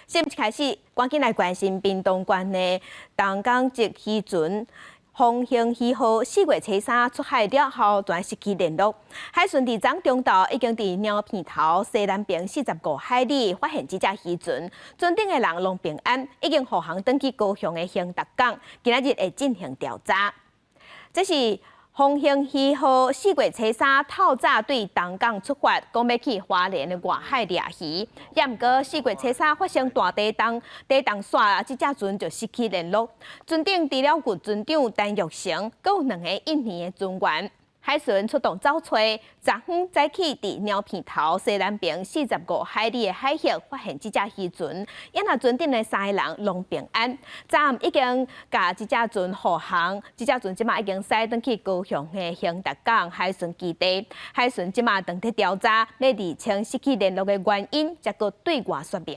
新闻一开始，赶紧来关心屏东县的东港籍渔船风兴鱼号4月初3出海了后，全失去联络。海巡伫昨中昼已经伫鸟片头西南边45海里发现这只渔船，船顶的人拢平安，已经护航登去高雄的兴达港，今仔日会进行调查。这是风兴鱼号4月初3透早对东港出发，讲要去花莲的外海掠鱼。也毋过4月初3发生大地震，地动煞这只船就失去联络。船顶除了有船长陈玉成，阁有2个印尼的船员。海巡出动找找，昨昏早起伫鸟片头西南边45海里的海域发现这只渔船，也那船顶的3个人拢平安。昨暗已经甲这只船护航，这只船即马已经驶转去高雄的兴达港海巡基地。海巡即马当伫调查，要厘清失去联络的原因，才阁对外说明。